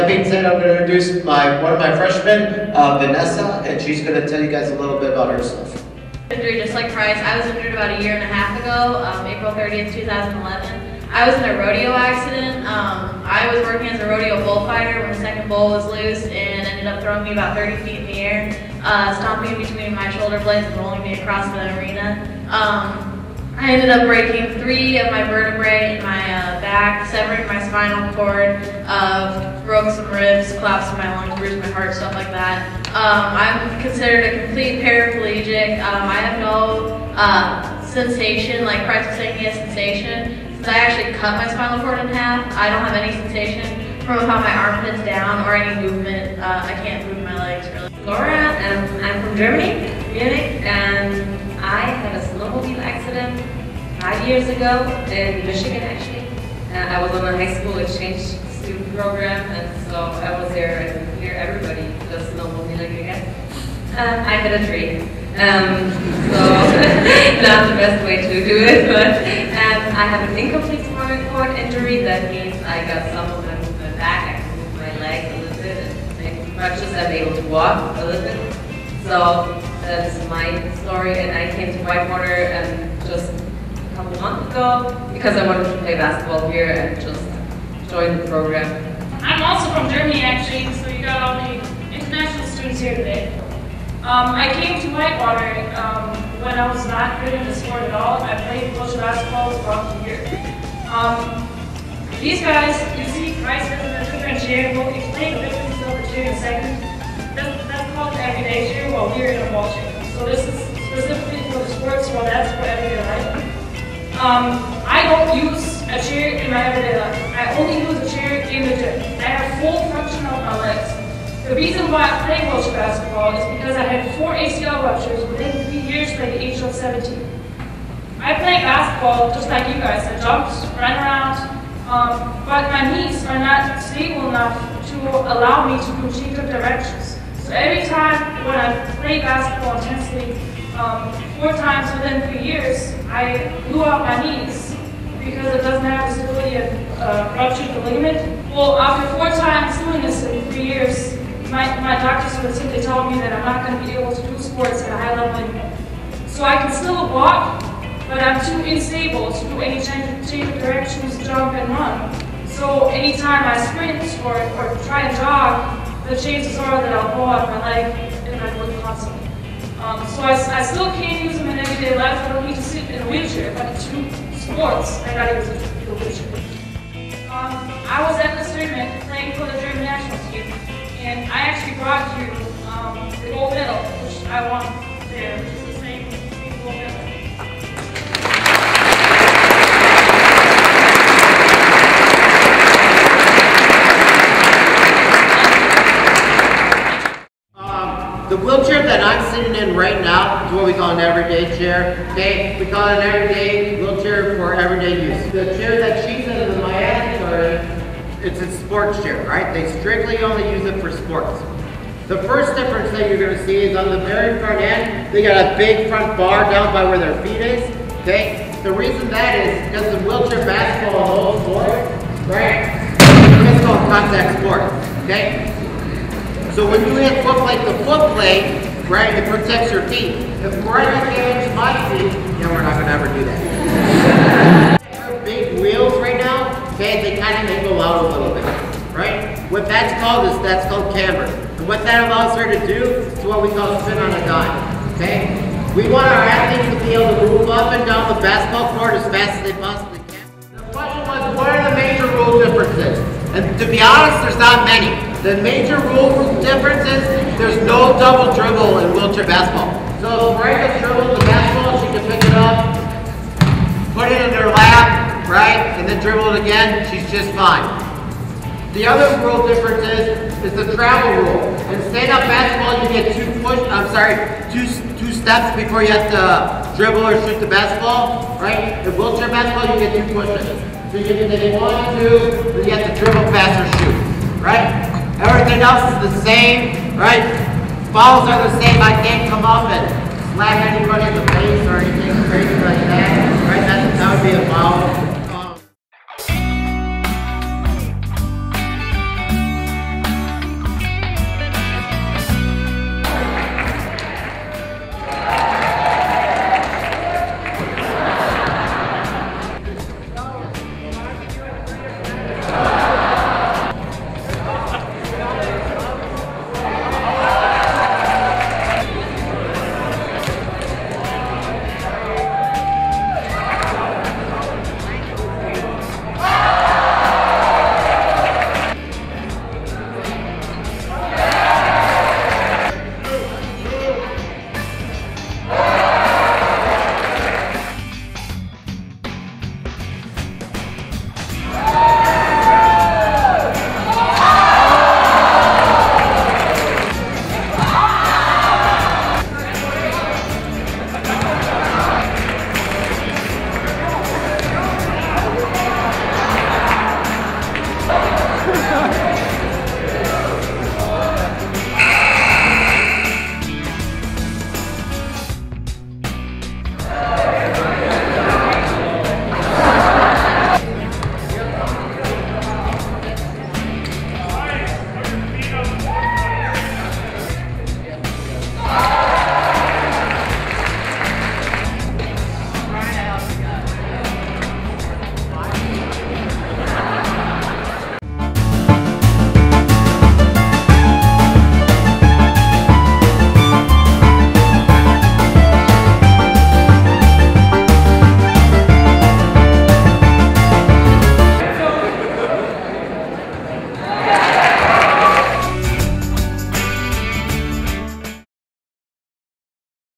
That being said, I'm going to introduce one of my freshmen, Vanessa, and she's going to tell you guys a little bit about herself. Injury just like Price. I was injured about a year and a half ago, April 30th, 2011. I was in a rodeo accident. I was working as a rodeo bullfighter when the second bull was loose and ended up throwing me about 30 feet in the air, stomping in between my shoulder blades and rolling me across the arena. I ended up breaking 3 of my vertebrae in my back, severing my spinal cord, broke some ribs, collapsed my lungs, bruised my heart, stuff like that. I'm considered a complete paraplegic. I have no sensation, like Price was saying he has sensation. Since I actually cut my spinal cord in half, I don't have any sensation from how my armpit's down or any movement. I can't move my legs really. Laura, I'm from Germany, Munich, and I had a snowmobile accident 5 years ago in Michigan actually. I was on a high school exchange student program, and so I was there and here everybody does snowmobiling again. I hit a tree. So not the best way to do it, but I have an incomplete spinal cord injury. That means I got some of my movement back. I can move my legs a little bit and much as I'm able to walk a little bit. So that is my story, and I came to Whitewater just a couple months ago because I wanted to play basketball here and just join the program. I'm also from Germany actually, so you got all the international students here today. I came to Whitewater when I was not good in the sport at all. I played wheelchair basketball throughout the year. These guys, you see Price is a different chair. We'll explain the difference of the chair in a second. That's called an everyday chair while we're in a ball chair. So this is specifically for the sports, while that's for everyday life. I don't use a chair in my everyday life. I only use a chair in the gym. I have full function of my legs. The reason why I play wheelchair basketball is because I had 4 ACL ruptures within 3 years by the age of 17. I play basketball just like you guys. I jumped, ran around, but my knees are not stable enough to allow me to change of directions. So every time when I play basketball intensely, 4 times within 3 years, I blew out my knees because it doesn't have the stability of ruptured the ligament. Well, after 4 times doing this in 3 years, my doctors would simply tell me that I'm not going to be able to do sports at a high level anymore. So I can still walk, but I'm too unstable to do any change of directions, jump, and run. So anytime I sprint or try and jog, the chances are that I'll blow out my leg and I work constantly. So I still can't use them in everyday life. I don't need to sit in a wheelchair, but to do sports, I gotta use a wheelchair. I was at this tournament playing for the German national team, and I actually brought you the gold medal, which I won there, which is the same gold medal. The wheelchair that I'm sitting in right now is what we call an everyday chair. Okay, we call it an everyday wheelchair for everyday use. The chair that she's in the Miami it's a sports chair, right? They strictly only use it for sports. The first difference that you're going to see is on the very front end, they got a big front bar down by where their feet is. Okay, the reason that is because the wheelchair basketball and all sports, right? It's called contact sport. Okay. So when you hit the foot plate, right, it protects your feet. If we're right against my feet, then we're not going to ever do that. Big wheels right now, okay, they kind of go out a little bit, right? What that's called camber. And what that allows her to do is what we call spin on a dime, okay? We want our athletes to be able to move up and down the basketball court as fast as they possibly can. The question was, what are the major rule differences? And to be honest, there's not many. The major rule difference is there's no double dribble in wheelchair basketball. So if Maria dribbles the basketball, she can pick it up, put it in her lap, right, and then dribble it again, she's just fine. The other rule difference is the travel rule. In stand-up basketball, you get two steps before you have to dribble or shoot the basketball, right? In wheelchair basketball, you get 2 pushes. So you can take 1, 2, then you have to dribble, pass, or shoot, right? Everything else is the same, right? Fouls are the same. I can't come up and slap anybody in the face or anything crazy like that, right? That would be a foul.